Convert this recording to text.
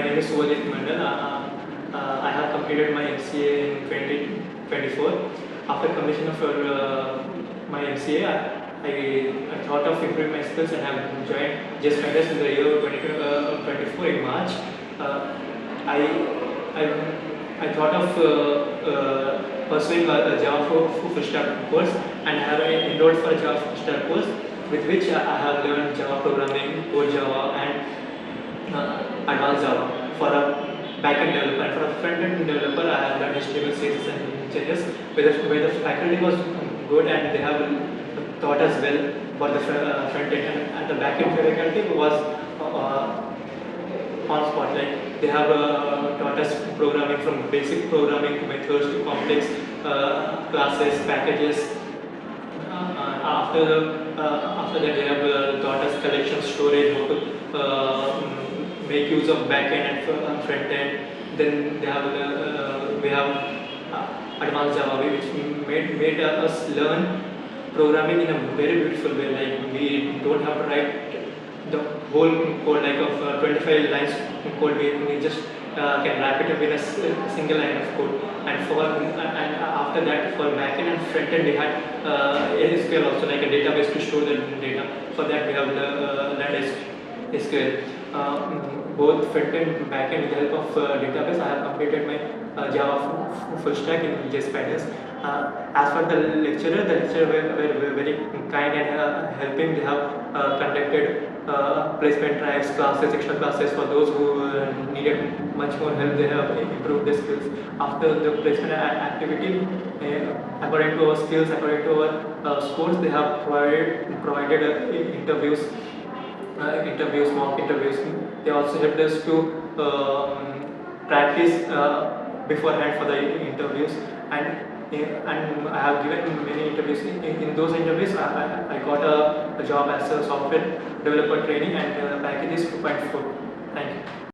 name is Subhojeeth Mandal. I have completed my MCA in 2024. After completion of my MCA, I thought of improving my skills and have joined Jspiders in the year 2024 in March. I, I thought of pursuing a Java full stack course, and I have enrolled for a Java full stack course, with which I have learned Java programming, core Java, and advanced Java. For a backend developer, and for a front-end developer, I have learned HTML, CSS, and changes. Where the faculty was good and they have taught us well for the front end, and the backend faculty was on spot. Like they have taught us programming from basic programming to methods to complex classes, packages. After that, they have taught us collection storage, how to make use of backend and front end. Then they have we have advanced Java, which made us learn programming in a very beautiful way. Like we don't have to write the whole code like of 25 lines code. We just can wrap it up in a single line of code. And after that, for backend and frontend, we had SQL also, like a database to store the data. For that, we have learned SQL. Both frontend and backend with the help of database. I have completed my Java full stack in Jspiders. As for the lecturer were very kind and helping. They have conducted placement drives, classes, extra classes for those who needed much more help. They have improved their skills. After the placement activity, according to our skills, according to our scores, they have provided interviews, mock interviews. They also helped us to practice beforehand for the interviews, and I have given many interviews. In those interviews, I got a job as a software developer training, and the package is 2.4. Thank you.